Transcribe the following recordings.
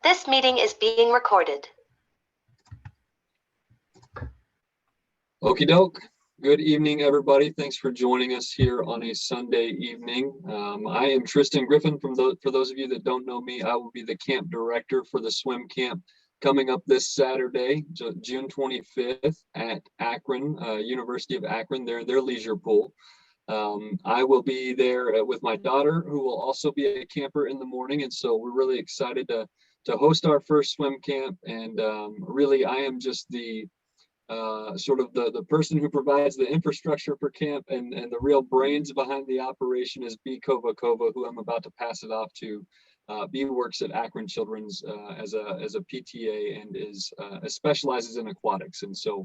This meeting is being recorded. Okie doke. Good evening, everybody. Thanks for joining us here on a Sunday evening. I am Tristan Griffin. For those of you that don't know me, I will be the camp director for the swim camp coming up this Saturday, June 25th at Akron, University of Akron, their leisure pool. I will be there with my daughter, who will also be a camper in the morning. And so we're really excited to host our first swim camp. And really, I am just the sort of the person who provides the infrastructure for camp, and the real brains behind the operation is B. Kovakova, who I'm about to pass it off to. B works at Akron Children's as a PTA and specializes in aquatics, and so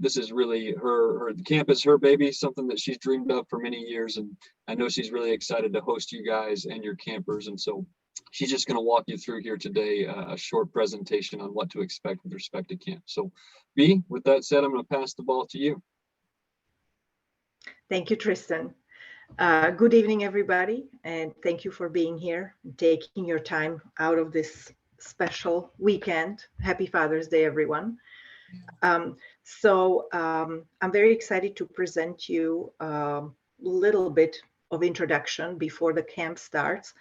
this is really the camp is her baby, something that she's dreamed of for many years, and I know she's really excited to host you guys and your campers, and so she's just going to walk you through here today a short presentation on what to expect with respect to camp. So B, with that said, I'm going to pass the ball to you. Thank you, Tristan. Good evening, everybody, and thank you for being here and taking your time out of this special weekend. Happy Father's Day, everyone. I'm very excited to present you a little bit of introduction before the camp starts.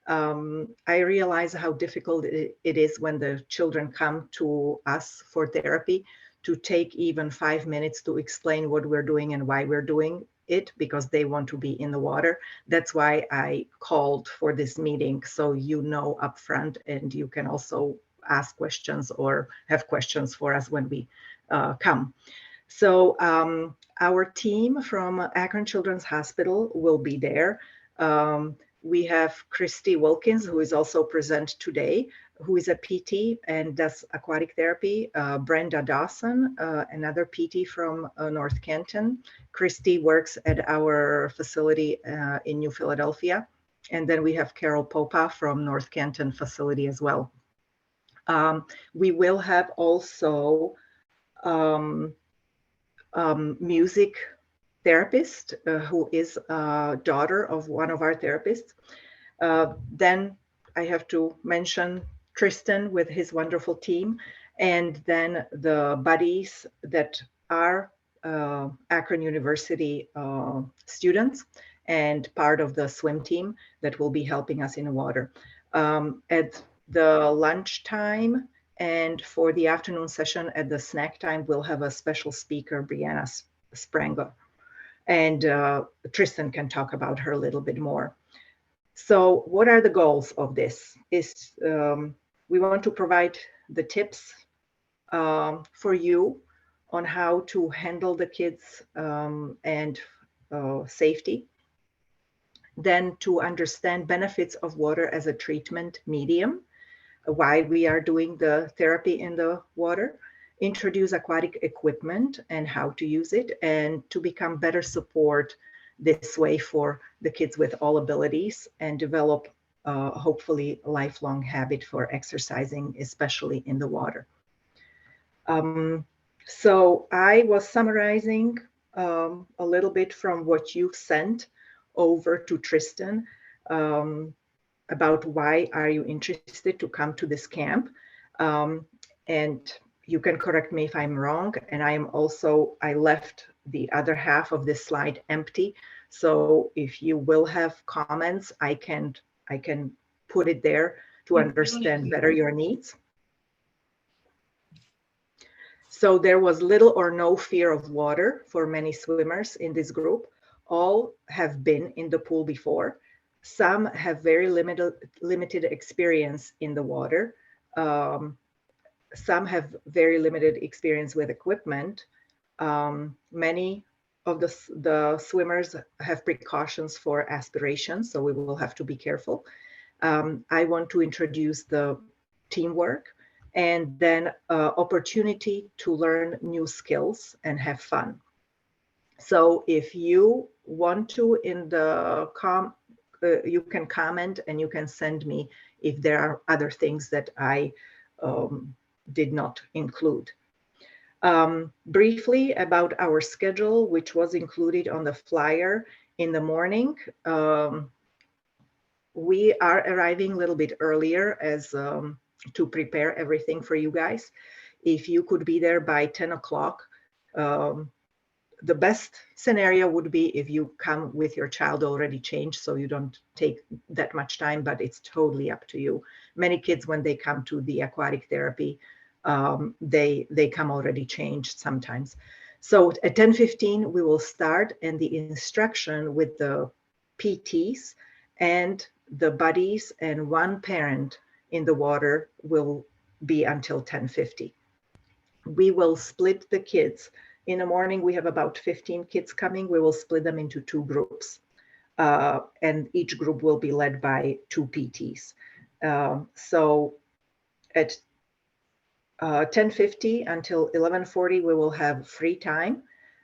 I realize how difficult it is when the children come to us for therapy to take even 5 minutes to explain what we're doing and why we're doing it, because they want to be in the water. That's why I called for this meeting, so you know upfront, and you can also ask questions or have questions for us when we come. So our team from Akron Children's Hospital will be there. We have Christy Wilkins, who is also present today, who is a PT and does aquatic therapy. Brenda Dawson, another PT from North Canton. Christy works at our facility in New Philadelphia. And then we have Carol Popa from North Canton facility as well. We will have also music therapist who is a daughter of one of our therapists. Then I have to mention Tristan with his wonderful team, and then the buddies that are Akron University students and part of the swim team that will be helping us in the water. At the lunchtime and for the afternoon session at the snack time, we'll have a special speaker, Brianna Spranger. And Tristan can talk about her a little bit more. So what are the goals of this? We want to provide the tips for you on how to handle the kids and safety. Then to understand benefits of water as a treatment medium, why we are doing the therapy in the water, introduce aquatic equipment and how to use it, and to become better support this way for the kids with all abilities, and develop hopefully a lifelong habit for exercising, especially in the water. So I was summarizing a little bit from what you sent over to Tristan about why are you interested to come to this camp. And you can correct me if I'm wrong. And I left the other half of this slide empty. So if you will have comments, I can put it there to understand better your needs. So there was little or no fear of water for many swimmers in this group. All have been in the pool before. Some have very limited experience in the water. Some have very limited experience with equipment. Many of the swimmers have precautions for aspiration, so we will have to be careful. I want to introduce the teamwork, and then opportunity to learn new skills and have fun. So if you want to, you can comment and you can send me if there are other things that I did not include. Briefly about our schedule, which was included on the flyer in the morning. We are arriving a little bit earlier as to prepare everything for you guys. If you could be there by 10 o'clock, the best scenario would be if you come with your child already changed, so you don't take that much time, but it's totally up to you. Many kids, when they come to the aquatic therapy, they come already changed sometimes. So at 10:15 we will start, and the instruction with the PTs and the buddies and one parent in the water will be until 10:50. We will split the kids. In the morning, we have about 15 kids coming. We will split them into 2 groups. And each group will be led by 2 PTs. So at 10:50 until 11:40, we will have free time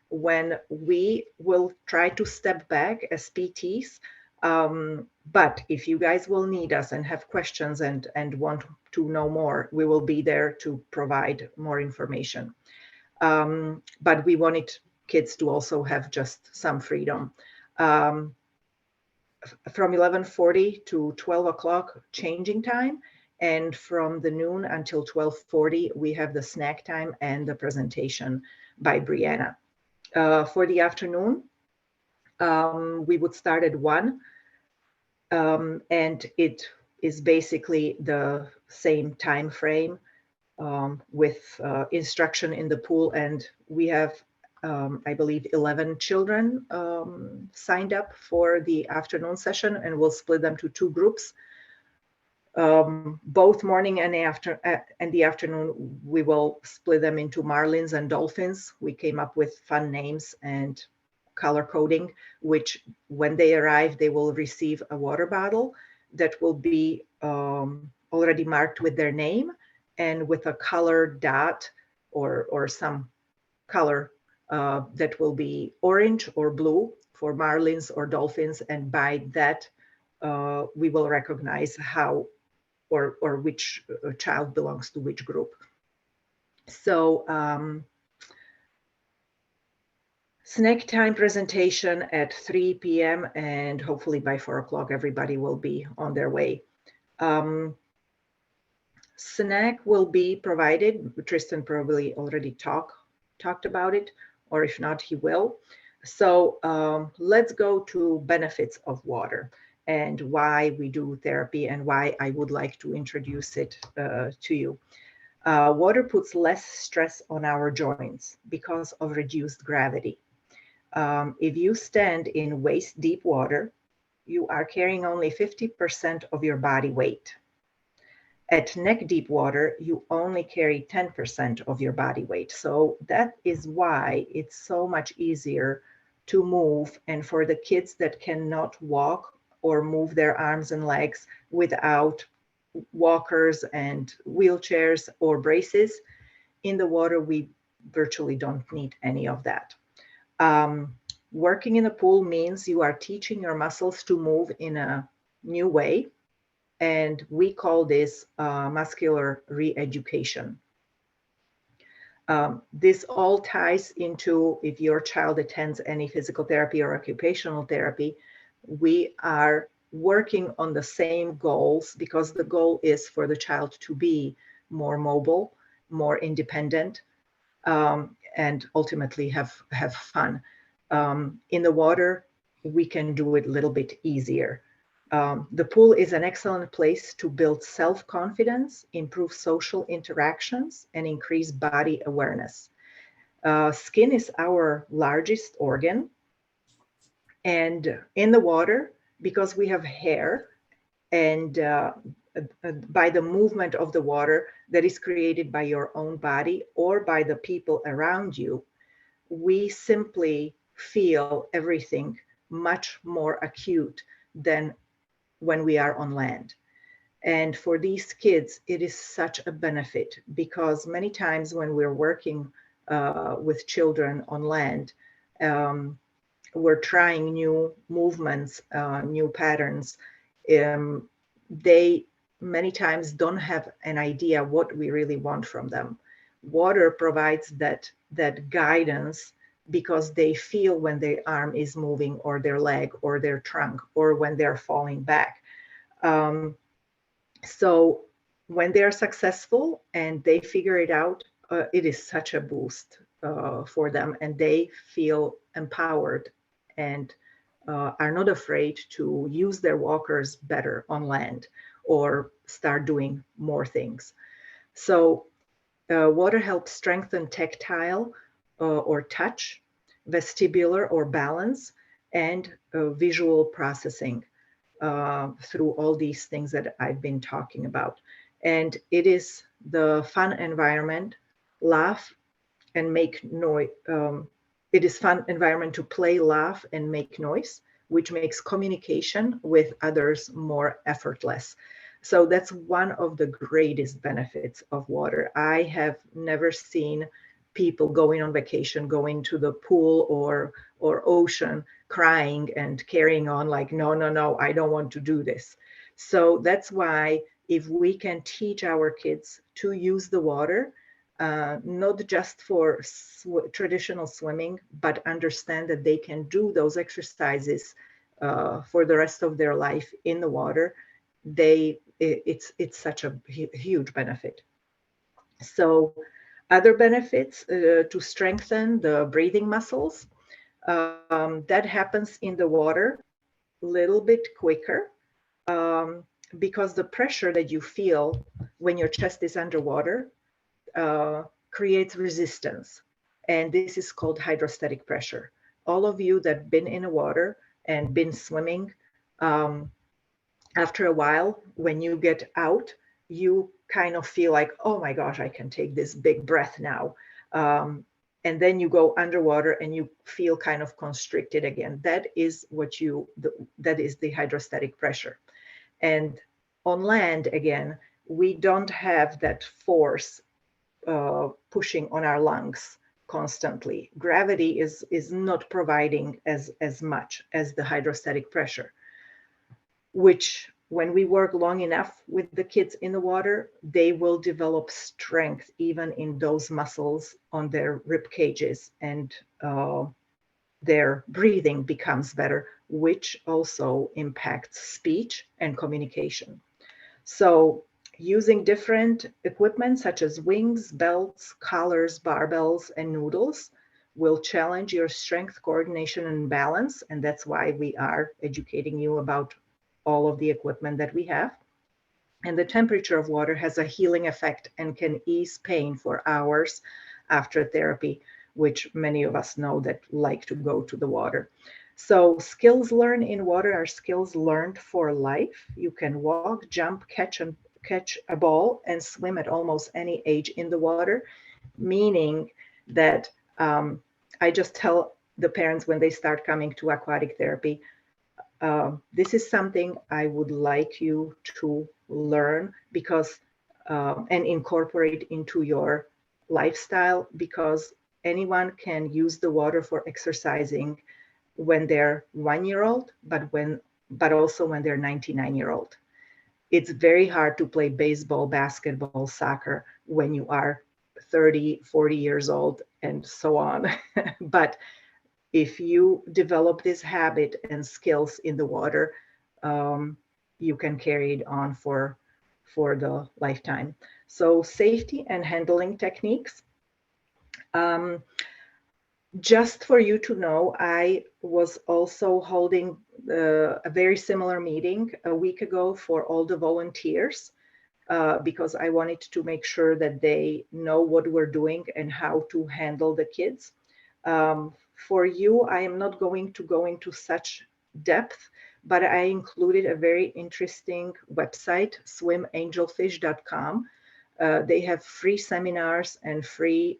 when we will try to step back as PTs. But if you guys will need us and have questions and want to know more, we will be there to provide more information. But we wanted kids to also have just some freedom. From 11:40 to 12 o'clock, changing time. And from the noon until 12:40, we have the snack time and the presentation by Brianna. For the afternoon, we would start at 1. And it is basically the same time frame with instruction in the pool. And we have, I believe, 11 children signed up for the afternoon session, and we'll split them to 2 groups. Both morning and the afternoon, we will split them into marlins and dolphins. We came up with fun names and color coding, which when they arrive, they will receive a water bottle that will be already marked with their name and with a color dot or some color that will be orange or blue for marlins or dolphins. And by that, we will recognize how or which child belongs to which group. So snack time presentation at 3 p.m. and hopefully by 4 o'clock, everybody will be on their way. Snack will be provided. Tristan probably already talked about it, or if not, he will. So let's go to benefits of water and why we do therapy and why I would like to introduce it to you. Water puts less stress on our joints because of reduced gravity. If you stand in waist deep water, you are carrying only 50% of your body weight. At neck deep water, you only carry 10% of your body weight. So that is why it's so much easier to move. And for the kids that cannot walk or move their arms and legs without walkers and wheelchairs or braces, in the water, we virtually don't need any of that. Working in the pool means you are teaching your muscles to move in a new way. And we call this muscular re-education. This all ties into, if your child attends any physical therapy or occupational therapy, we are working on the same goals because the goal is for the child to be more mobile, more independent, and ultimately have fun. In the water, we can do it a little bit easier. The pool is an excellent place to build self-confidence, improve social interactions, and increase body awareness. Skin is our largest organ. And in the water, because we have hair, and by the movement of the water that is created by your own body or by the people around you, we simply feel everything much more acute than when we are on land. And for these kids, it is such a benefit because many times when we're working with children on land, we're trying new movements, new patterns. They many times don't have an idea what we really want from them. Water provides that guidance because they feel when their arm is moving or their leg or their trunk or when they're falling back. So when they are successful and they figure it out, it is such a boost for them, and they feel empowered and are not afraid to use their walkers better on land or start doing more things. So water helps strengthen tactile or touch, vestibular or balance, and visual processing through all these things that I've been talking about. And it is the fun environment, laugh and make noise. It is fun environment to play, laugh, and make noise, which makes communication with others more effortless. So that's one of the greatest benefits of water. I have never seen people going on vacation, going to the pool or ocean, crying and carrying on like, no, no, no, I don't want to do this. So that's why if we can teach our kids to use the water, not just for traditional swimming, but understand that they can do those exercises for the rest of their life in the water, it's such a huge benefit. So other benefits to strengthen the breathing muscles, that happens in the water a little bit quicker because the pressure that you feel when your chest is underwater creates resistance. And this is called hydrostatic pressure. All of you that been in the water and been swimming, after a while, when you get out, you kind of feel like, oh my gosh, I can take this big breath now. And then you go underwater and you feel kind of constricted again. That is that is the hydrostatic pressure. And on land, again, we don't have that force pushing on our lungs constantly. Gravity is not providing as much as the hydrostatic pressure, which when we work long enough with the kids in the water, they will develop strength even in those muscles on their rib cages, and their breathing becomes better, which also impacts speech and communication. So using different equipment such as wings, belts, collars, barbells, and noodles will challenge your strength, coordination, and balance. And that's why we are educating you about all of the equipment that we have. And the temperature of water has a healing effect and can ease pain for hours after therapy, which many of us know that like to go to the water. So skills learned in water are skills learned for life. You can walk, jump, catch a ball, and swim at almost any age in the water, meaning that I just tell the parents when they start coming to aquatic therapy, this is something I would like you to learn because and incorporate into your lifestyle, because anyone can use the water for exercising when they're 1-year-old, but also when they're 99-year-old. It's very hard to play baseball, basketball, soccer when you are 30, 40 years old and so on. But if you develop this habit and skills in the water, you can carry it on for the lifetime. So safety and handling techniques. Just for you to know, I was also holding a very similar meeting a week ago for all the volunteers because I wanted to make sure that they know what we're doing and how to handle the kids. For you, I am not going to go into such depth, but I included a very interesting website, swimangelfish.com. They have free seminars and free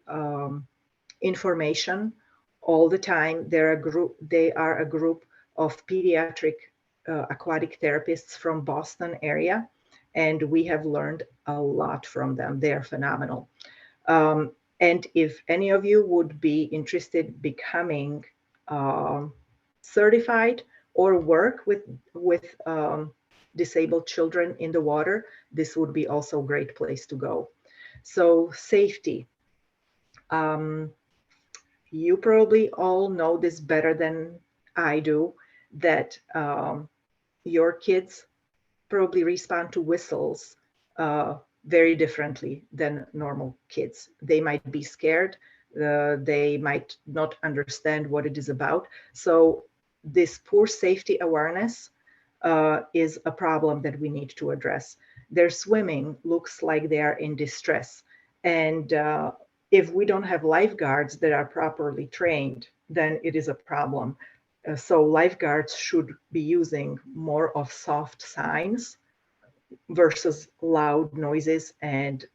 information all the time. They are a group of pediatric aquatic therapists from Boston area, and we have learned a lot from them. They're phenomenal. And if any of you would be interested becoming certified or work with disabled children in the water, this would be also a great place to go. So safety. You probably all know this better than I do, that your kids probably respond to whistles very differently than normal kids. They might be scared. They might not understand what it is about. So this poor safety awareness is a problem that we need to address. Their swimming looks like they are in distress. And if we don't have lifeguards that are properly trained, then it is a problem. So lifeguards should be using more of soft signs versus loud noises and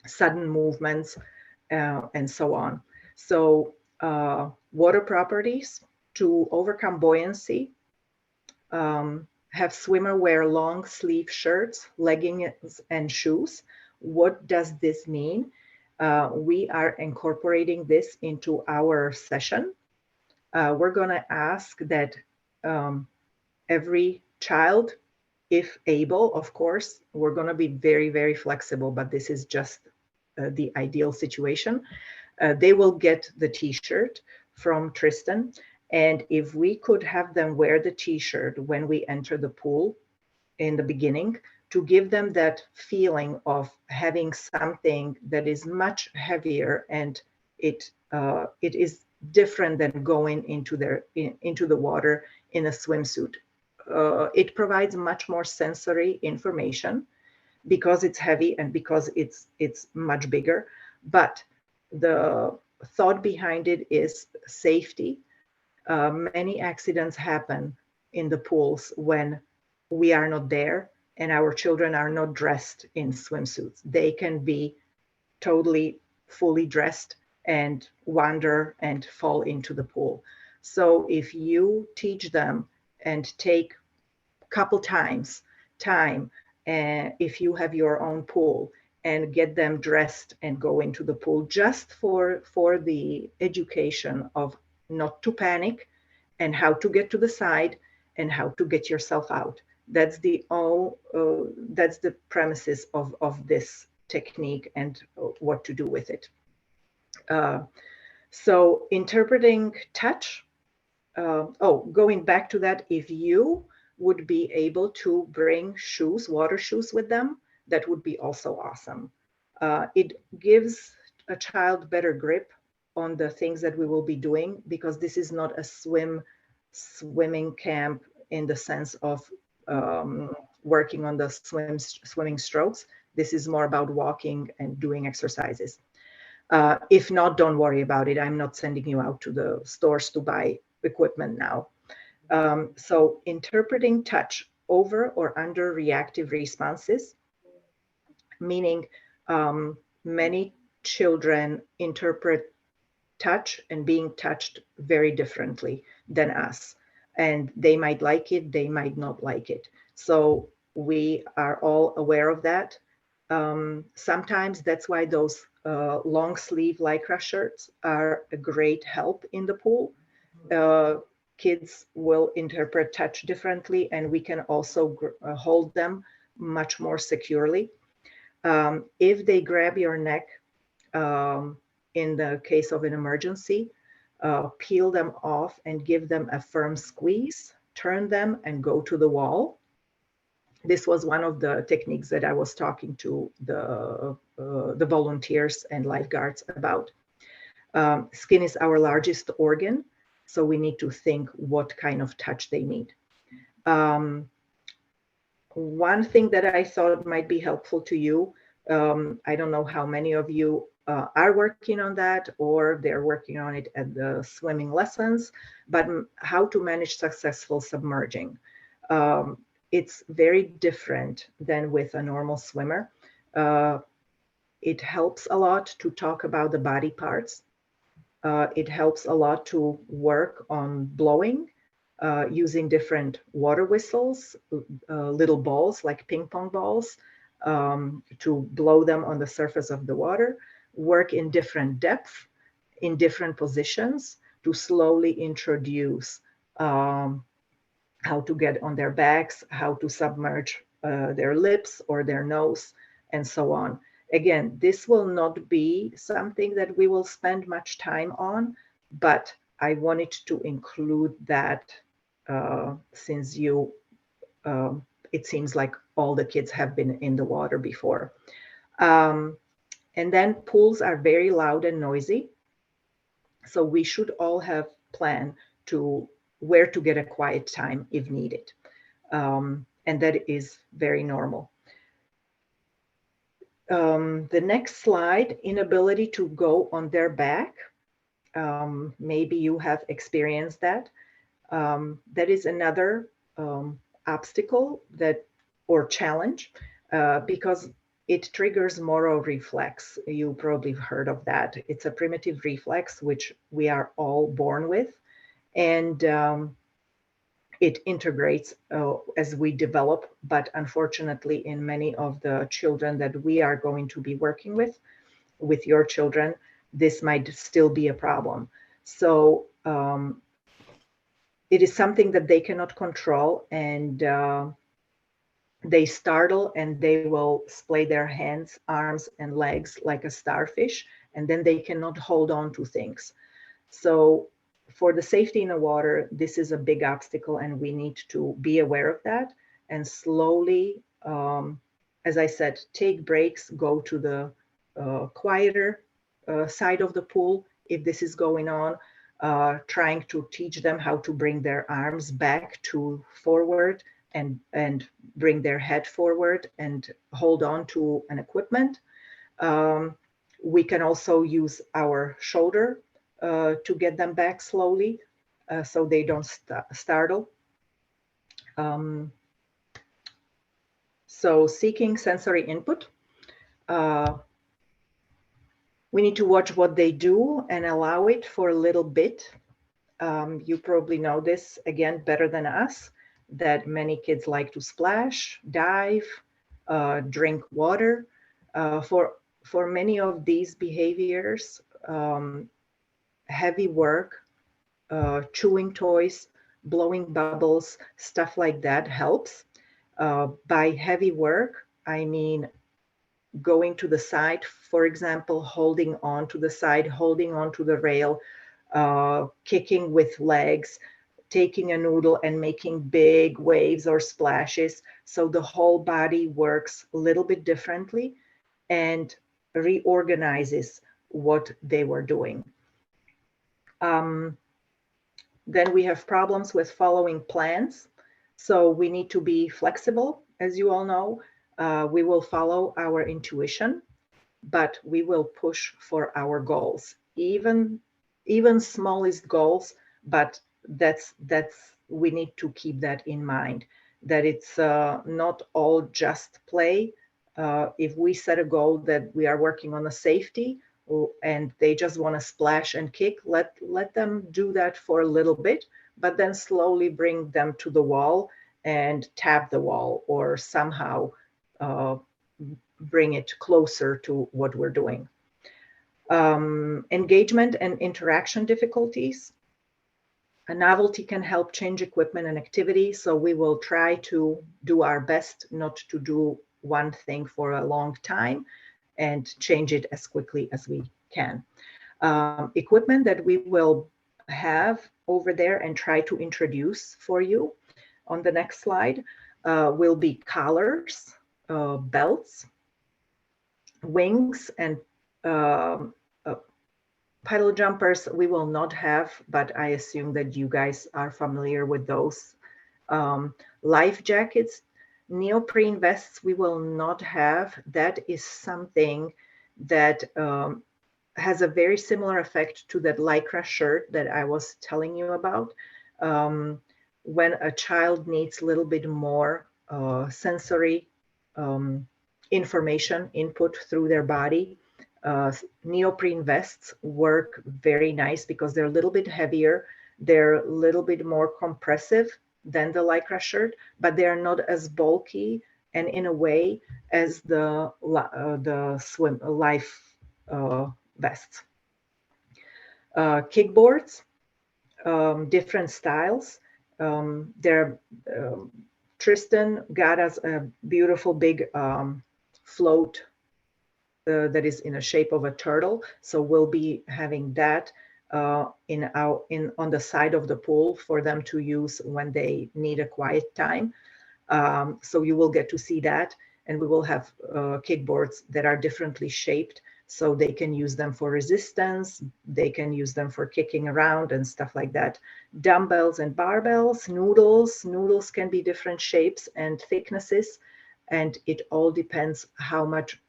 sudden movements and so on. So water properties to overcome buoyancy, have swimmer wear long sleeve shirts, leggings, and shoes. What does this mean? We are incorporating this into our session. We're going to ask that every child, if able, of course, we're going to be very, very flexible, but this is just the ideal situation. They will get the t-shirt from Tristan. And if we could have them wear the t-shirt when we enter the pool in the beginning, to give them that feeling of having something that is much heavier, and it is different than going into the water in a swimsuit. It provides much more sensory information because it's heavy and because it's much bigger. But the thought behind it is safety. Many accidents happen in the pools when we are not there and our children are not dressed in swimsuits. They can be totally fully dressed and wander and fall into the pool. So if you teach them and take a couple times time, if you have your own pool, and get them dressed and go into the pool just for the education of not to panic and how to get to the side and how to get yourself out. That's the premises of this technique and what to do with it. So interpreting touch. Going back to that, if you would be able to bring shoes, water shoes with them, that would be also awesome. It gives a child better grip on the things that we will be doing, because this is not a swimming camp in the sense of working on the swimming strokes. This is more about walking and doing exercises. If not, don't worry about it. I'm not sending you out to the stores to buy equipment now. So interpreting touch over or under reactive responses, meaning many children interpret touch and being touched very differently than us. And they might like it, they might not like it. So we are all aware of that. Sometimes that's why those long sleeve lycra shirts are a great help in the pool. Kids will interpret touch differently, and we can also hold them much more securely. If they grab your neck, in the case of an emergency, peel them off and give them a firm squeeze, turn them and go to the wall. This was one of the techniques that I was talking to the volunteers and lifeguards about. Skin is our largest organ, so we need to think what kind of touch they need. One thing that I thought might be helpful to you, I don't know how many of you are working on that or they're working on it at the swimming lessons, but how to manage successful submerging. It's very different than with a normal swimmer. It helps a lot to talk about the body parts. It helps a lot to work on blowing, using different water whistles, little balls like ping pong balls, to blow them on the surface of the water, work in different depth, in different positions, to slowly introduce how to get on their backs, how to submerge their lips or their nose, and so on. Again, this will not be something that we will spend much time on, but I wanted to include that since you it seems like all the kids have been in the water before. And then pools are very loud and noisy. So we should all have plan to where to get a quiet time if needed. And that is very normal. The next slide, inability to go on their back. Maybe you have experienced that. That is another obstacle or challenge because it triggers moral reflex. You probably have heard of that. It's a primitive reflex which we are all born with, and it integrates as we develop. But unfortunately, in many of the children that we are going to be working with your children, this might still be a problem. So it is something that they cannot control, and they startle and they will splay their hands, arms, and legs like a starfish, and then they cannot hold on to things. So for the safety in the water, this is a big obstacle, and we need to be aware of that and slowly, as I said, take breaks, go to the quieter side of the pool if this is going on, trying to teach them how to bring their arms back to forward and bring their head forward and hold on to an equipment. We can also use our shoulder to get them back slowly so they don't startle. So seeking sensory input. We need to watch what they do and allow it for a little bit. You probably know this, again, better than us, that many kids like to splash, dive, drink water. For many of these behaviors, heavy work, chewing toys, blowing bubbles, stuff like that helps. By heavy work, I mean going to the side, for example, holding on to the side, holding on to the rail, kicking with legs, taking a noodle and making big waves or splashes. So the whole body works a little bit differently and reorganizes what they were doing. Then we have problems with following plans. So we need to be flexible, as you all know. We will follow our intuition, but we will push for our goals, even smallest goals. But that's we need to keep that in mind, that it's not all just play. If we set a goal that we are working on the safety and they just want to splash and kick, let them do that for a little bit, but then slowly bring them to the wall and tap the wall or somehow bring it closer to what we're doing. Engagement and interaction difficulties. A novelty can help change equipment and activity, so we will try to do our best not to do one thing for a long time and change it as quickly as we can. Equipment that we will have over there and try to introduce for you on the next slide will be collars, belts, wings, and pedal jumpers we will not have, but I assume that you guys are familiar with those. Life jackets, neoprene vests we will not have. That is something that has a very similar effect to that lycra shirt that I was telling you about. When a child needs a little bit more sensory information input through their body, neoprene vests work very nice because they're a little bit heavier, they're a little bit more compressive than the lycra shirt, but they are not as bulky and in a way as the swim life vests. Kickboards, different styles. Tristan got us a beautiful big float that is in a shape of a turtle. So we'll be having that on the side of the pool for them to use when they need a quiet time. So you will get to see that. And we will have kickboards that are differently shaped, so they can use them for resistance, they can use them for kicking around and stuff like that. Dumbbells and barbells, noodles can be different shapes and thicknesses, and it all depends how much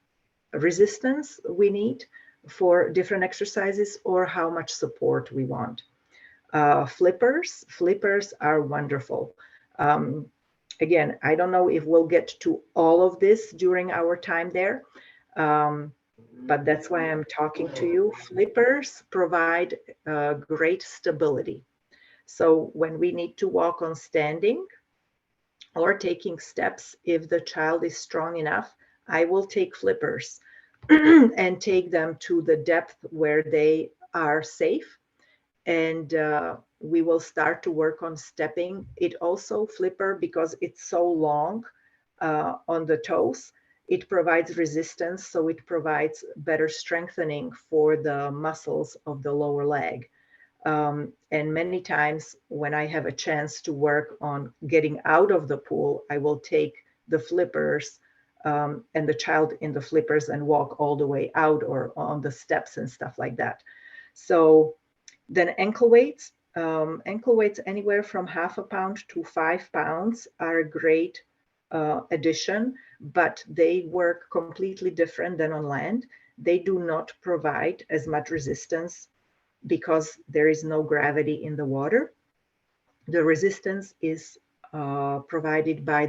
resistance we need for different exercises or how much support we want. Flippers are wonderful. Again, I don't know if we'll get to all of this during our time there, but that's why I'm talking to you. Flippers provide great stability. So when we need to walk on standing or taking steps, if the child is strong enough, I will take flippers and take them to the depth where they are safe. And we will start to work on stepping. It also, flipper, because it's so long on the toes, it provides resistance, so it provides better strengthening for the muscles of the lower leg. And many times when I have a chance to work on getting out of the pool, I will take the flippers and the child in the flippers and walk all the way out or on the steps and stuff like that. So then ankle weights anywhere from 1/2 pound to 5 pounds are a great addition, but they work completely different than on land. They do not provide as much resistance because there is no gravity in the water. The resistance is provided by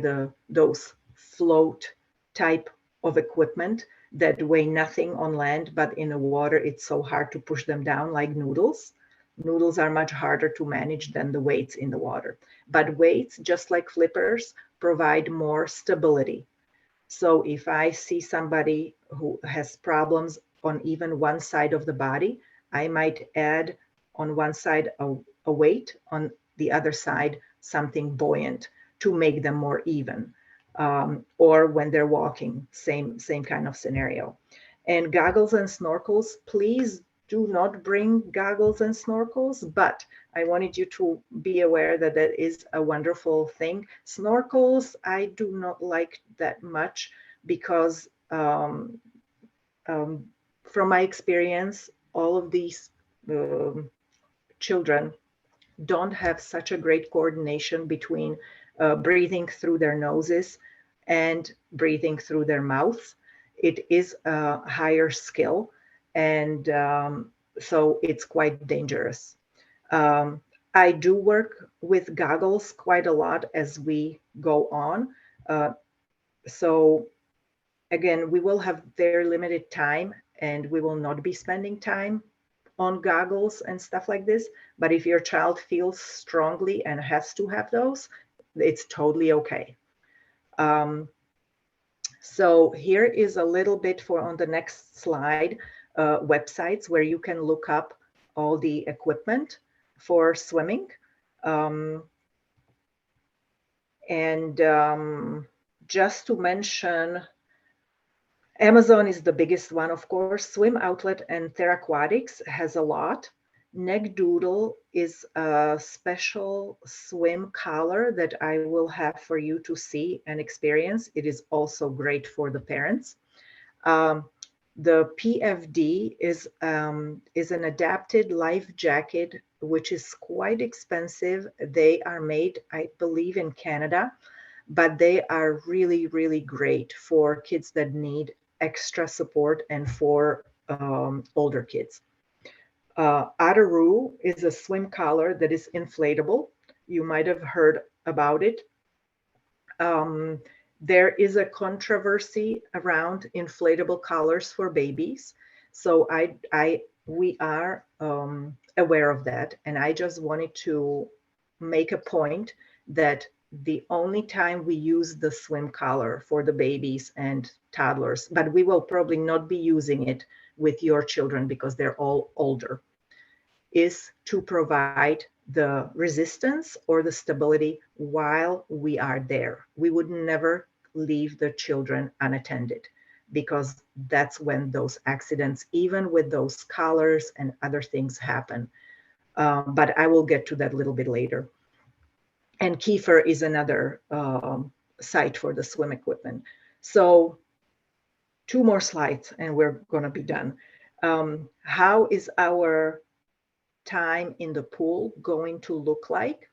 those float type of equipment that weigh nothing on land, but in the water it's so hard to push them down, like noodles. Noodles are much harder to manage than the weights in the water. But weights, just like flippers, provide more stability. So if I see somebody who has problems on even one side of the body, I might add on one side a weight, on the other side something buoyant to make them more even. Or when they're walking, same kind of scenario. And goggles and snorkels, please do not bring goggles and snorkels, but I wanted you to be aware that that is a wonderful thing. Snorkels, I do not like that much because from my experience, all of these children don't have such a great coordination between breathing through their noses and breathing through their mouths. It is a higher skill, and so it's quite dangerous. I do work with goggles quite a lot as we go on. So again, we will have very limited time and we will not be spending time on goggles and stuff like this. But if your child feels strongly and has to have those, it's totally okay. So here is a little bit for on the next slide, websites where you can look up all the equipment for swimming. Just to mention, Amazon is the biggest one, of course. Swim Outlet and Theraquatics has a lot. Neckdoodle is a special swim collar that I will have for you to see and experience. It is also great for the parents. The PFD is an adapted life jacket, which is quite expensive. They are made, I believe, in Canada, but they are really, really great for kids that need extra support and for older kids. Adaroo is a swim collar that is inflatable. You might have heard about it. There is a controversy around inflatable collars for babies. So we are aware of that. And I just wanted to make a point that the only time we use the swim collar for the babies and toddlers, but we will probably not be using it with your children because they're all older, is to provide the resistance or the stability while we are there. We would never leave the children unattended because that's when those accidents, even with those collars and other things, happen. But I will get to that a little bit later. And kefir is another site for the swim equipment. So 2 more slides and we're going to be done. How is our time in the pool going to look like?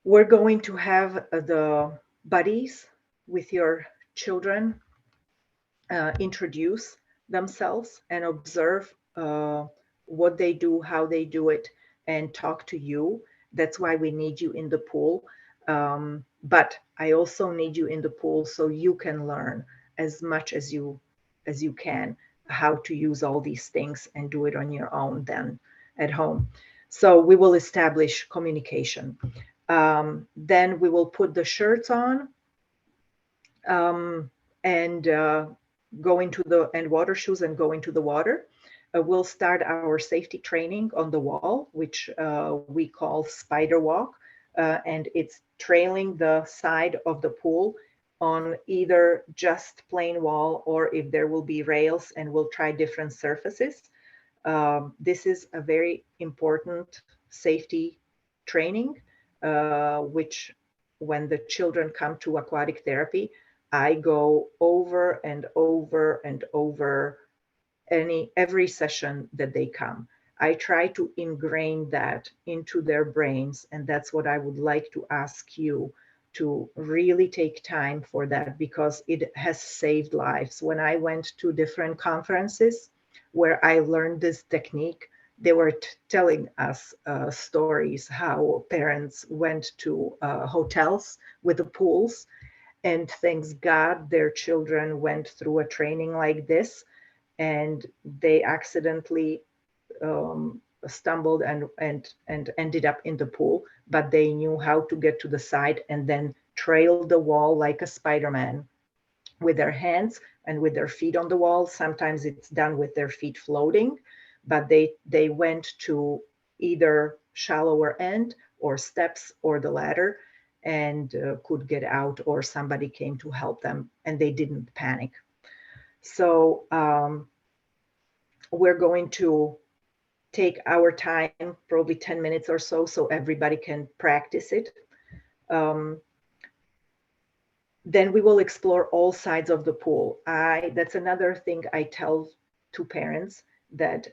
We're going to have the buddies with your children introduce themselves and observe what they do, how they do it, and talk to you. That's why we need you in the pool. But I also need you in the pool so you can learn as much as you can how to use all these things and do it on your own then at home. So we will establish communication. Then we will put the shirts on and go into the and water shoes and go into the water. We'll start our safety training on the wall, which we call spider walk, and it's trailing the side of the pool on either just plain wall or if there will be rails, and we'll try different surfaces. This is a very important safety training, which when the children come to aquatic therapy, I go over and over and over every session that they come. I try to ingrain that into their brains, and that's what I would like to ask you to really take time for that, because it has saved lives. When I went to different conferences where I learned this technique, they were telling us stories how parents went to hotels with the pools, and thanks God their children went through a training like this, and they accidentally stumbled and ended up in the pool, but they knew how to get to the side and then trail the wall like a Spider-Man with their hands and with their feet on the wall. Sometimes it's done with their feet floating, but they went to either shallower end or steps or the ladder and could get out, or somebody came to help them and they didn't panic. So we're going to take our time, probably 10 minutes or so everybody can practice it. Then we will explore all sides of the pool. That's another thing I tell to parents, that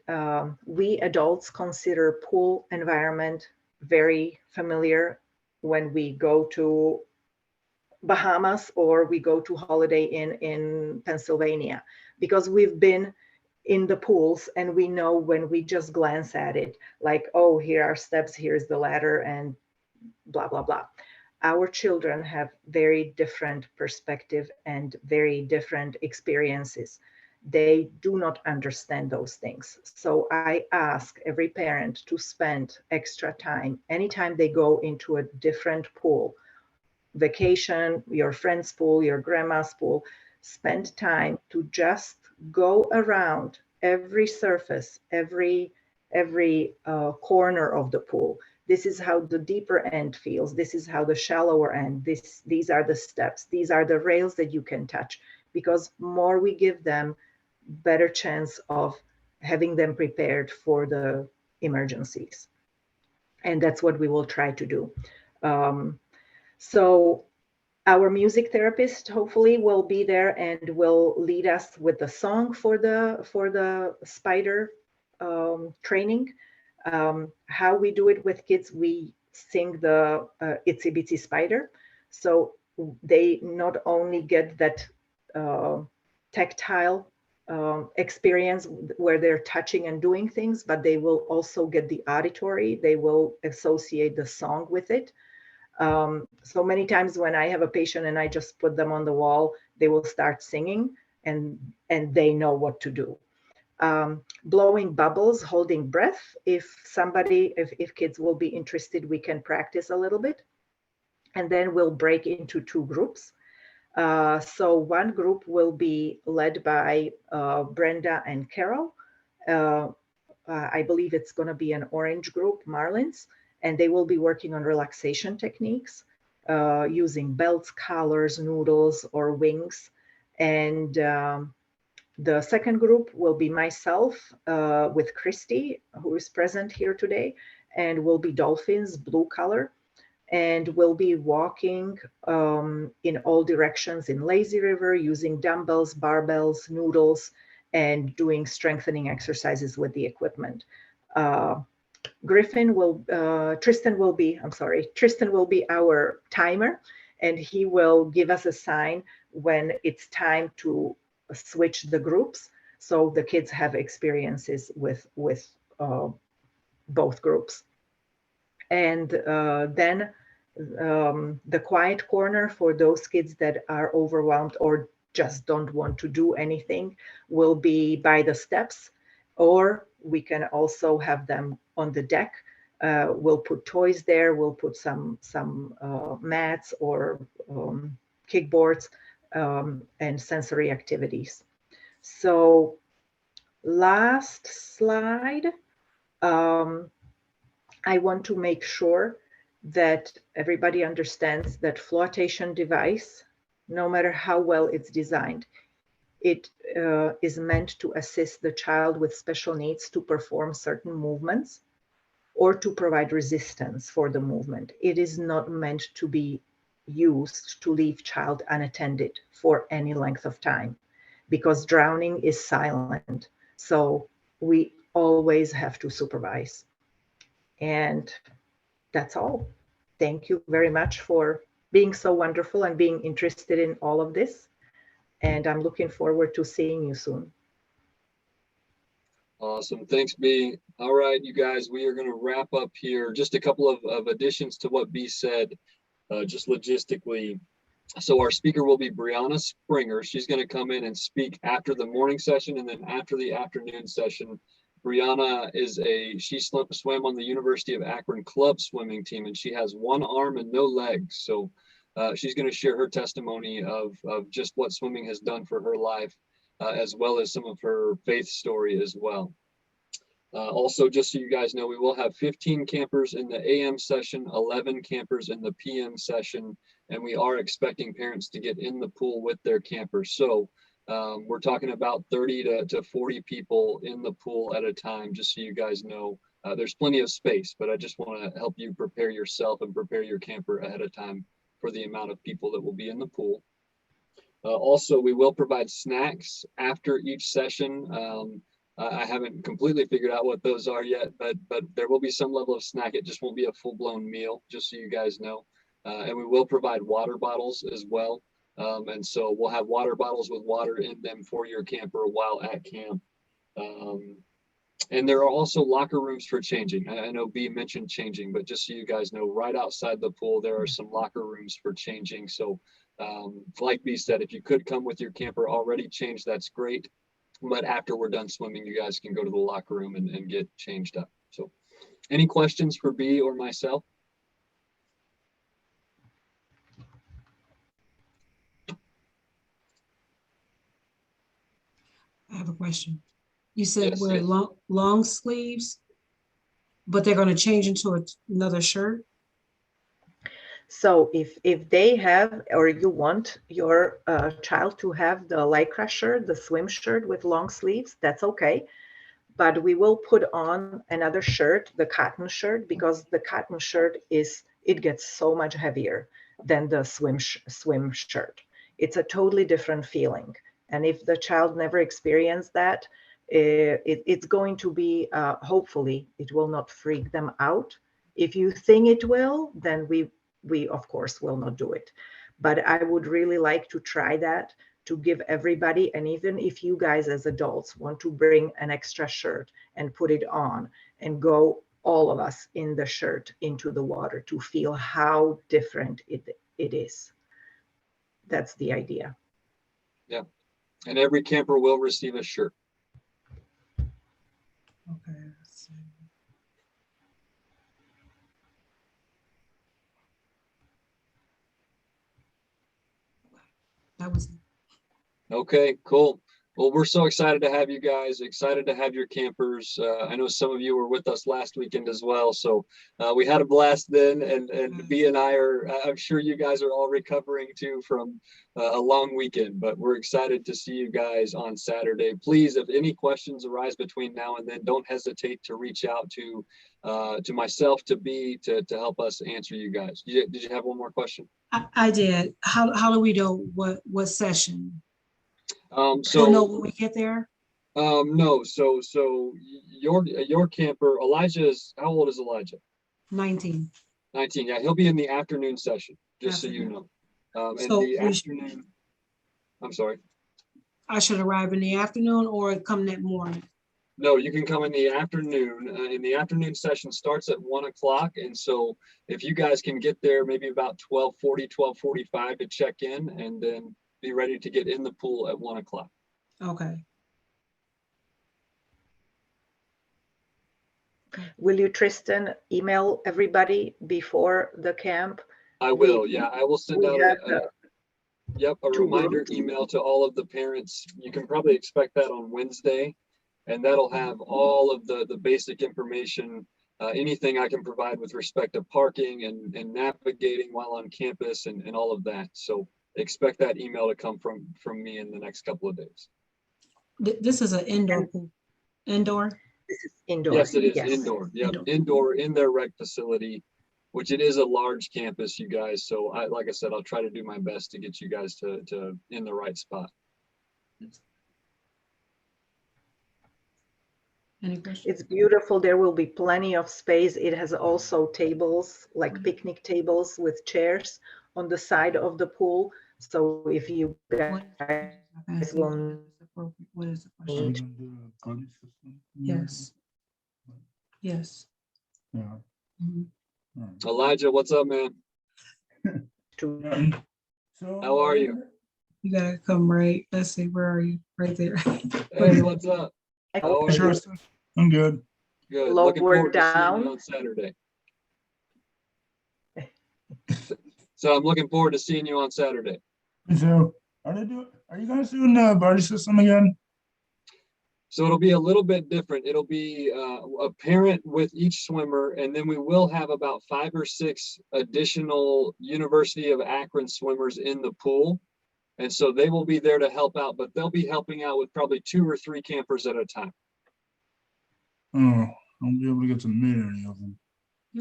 we adults consider pool environment very familiar when we go to Bahamas or we go to Holiday Inn in Pennsylvania, because we've been in the pools and we know when we just glance at it, like, oh, here are steps, here's the ladder, and blah, blah, blah. Our children have very different perspective and very different experiences. They do not understand those things. So I ask every parent to spend extra time anytime they go into a different pool, vacation, your friend's pool, your grandma's pool, spend time to just go around every surface, every corner of the pool. This is how the deeper end feels. This is how the shallower end. These are the steps. These are the rails that you can touch. Because more we give them, better chance of having them prepared for the emergencies. And that's what we will try to do. So our music therapist hopefully will be there and will lead us with the song for the spider training. How we do it with kids, we sing the Itsy Bitsy Spider. So they not only get that tactile experience where they're touching and doing things, but they will also get the auditory. They will associate the song with it. So many times when I have a patient and I just put them on the wall, they will start singing and they know what to do. Blowing bubbles, holding breath. If kids will be interested, we can practice a little bit. And then we'll break into 2 groups. So one group will be led by Brenda and Carol. I believe it's going to be an orange group, Marlins, and they will be working on relaxation techniques using belts, collars, noodles, or wings. And the second group will be myself with Christy, who is present here today, and will be dolphins, blue color. and we'll be walking in all directions in Lazy River using dumbbells, barbells, noodles, and doing strengthening exercises with the equipment. Tristan will be our timer, and he will give us a sign when it's time to switch the groups, so the kids have experiences with both groups. And then the quiet corner for those kids that are overwhelmed or just don't want to do anything will be by the steps, or we can also have them on the deck. We'll put toys there, we'll put some mats or kickboards and sensory activities. So last slide. I want to make sure that everybody understands that flotation device, no matter how well it's designed, it is meant to assist the child with special needs to perform certain movements or to provide resistance for the movement. It is not meant to be used to leave child unattended for any length of time, because drowning is silent. So we always have to supervise. And that's all. Thank you very much for being so wonderful and being interested in all of this. And I'm looking forward to seeing you soon. Awesome. Thanks, B. All right, you guys, we are going to wrap up here. Just a couple of additions to what B said, just logistically. So our speaker will be Brianna Springer. She's going to come in and speak after the morning session, and then after the afternoon session. Brianna she swam on the University of Akron club swimming team, and she has one arm and no legs. So she's going to share her testimony of just what swimming has done for her life, as well as some of her faith story as well. Also, just so you guys know, we will have 15 campers in the AM session, 11 campers in the PM session, and we are expecting parents to get in the pool with their campers. So we're talking about 30 to 40 people in the pool at a time, just so you guys know. There's plenty of space, but I just want to help you prepare yourself and prepare your camper ahead of time for the amount of people that will be in the pool. Also, we will provide snacks after each session. I haven't completely figured out what those are yet, but there will be some level of snack. It just won't be a full-blown meal, just so you guys know. And we will provide water bottles as well. And so we'll have water bottles with water in them for your camper while at camp. And there are also locker rooms for changing. I know B mentioned changing, but just so you guys know, right outside the pool, there are some locker rooms for changing. So like B said, if you could come with your camper already changed, that's great. But after we're done swimming, you guys can go to the locker room and get changed up. So any questions for B or myself? I have a question. You said Yes, wear yes. long sleeves, but they're going to change into another shirt? So if they have, or you want your child to have the lycra shirt, the swim shirt with long sleeves, that's okay. But we will put on another shirt, the cotton shirt, because the cotton shirt it gets so much heavier than the swim shirt. It's a totally different feeling. And if the child never experienced that, it's going to be, hopefully, it will not freak them out. If you think it will, then we of course will not do it. But I would really like to try that, to give everybody, and even if you guys as adults want to bring an extra shirt and put it on and go, all of us in the shirt into the water to feel how different it is. That's the idea. Yeah. And every camper will receive a shirt. Okay. So that was Okay, cool. Well, we're so excited to have you guys, excited to have your campers. I know some of you were with us last weekend as well. So we had a blast then, and B and I are, I'm sure you guys are all recovering too from a long weekend, but we're excited to see you guys on Saturday. Please, if any questions arise between now and then, don't hesitate to reach out to myself, to B, to help us answer you guys. Did you have one more question? I did. How do we know what session? So We'll know when we get there? no, so your camper, Elijah's, how old is Elijah? 19. 19. Yeah, he'll be in the afternoon session, just so you know. And So the afternoon, I'm sorry. I should arrive in the afternoon or come that morning? No, you can come in the afternoon. In the afternoon session starts at 1 o'clock. And so if you guys can get there maybe about 12:40, 12:45 to check in, and then be ready to get in the pool at 1 o'clock. Okay. Will you, Tristan, email everybody before the camp? I will, yeah, I will send We out have a two reminder groups. email to all of the parents. You can probably expect that on Wednesday, and that'll have all of the basic information, anything I can provide with respect to parking and navigating while on campus and all of that. So expect that email to come from me in the next couple of days. This is an indoor pool. Indoor? This is indoor. Yes, it is Yes. indoor. Yep, Indoor. indoor in their rec facility, which it is a large campus, you guys. So like I said, I'll try to do my best to get you guys to in the right spot. Any questions? It's beautiful. There will be plenty of space. It has also tables, like picnic tables with chairs on the side of the pool. So if you guys will What is the Are we question? need gonna do a party system? Yes. Yes. Yeah. Mhm. All right. Elijah, what's up, man? to Nothing. So. How are you? You gotta come right. Let's see, where are you? Right there. Hey, what's up? How are Sure, you? I'm good. Good. Lower Looking forward to seeing down. you on Saturday. So I'm looking forward to seeing you on Saturday. So, are you guys doing the party system again? So it'll be a little bit different. It'll be a parent with each swimmer, and then we will have about 5 or 6 additional University of Akron swimmers in the pool. And so they will be there to help out, but they'll be helping out with probably 2 or 3 campers at a time. Oh, I'll be able to get to meet any of them.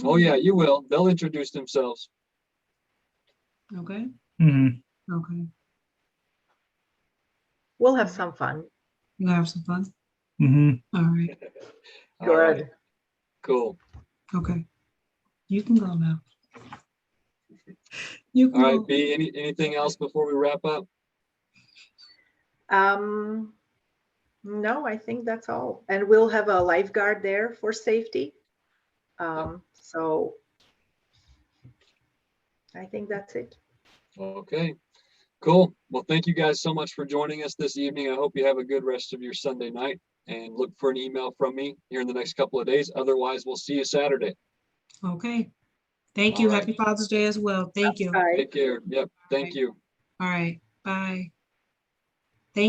Oh yeah, you will. They'll introduce themselves. Okay, Mm-hmm. okay. We'll have some fun. You have some fun? Mm-hmm. All right, All right, Good. cool. okay. You can go now. You All can right, go. B, anything else before we wrap up? No, I think that's all. And we'll have a lifeguard there for safety. So I think that's it. Okay, cool. Well, thank you guys so much for joining us this evening. I hope you have a good rest of your Sunday night, and look for an email from me here in the next couple of days. Otherwise, we'll see you Saturday. Okay. Thank you. All right. Happy Father's Day as well. Thank you. Bye. Take care. Yep, thank you. All right, bye.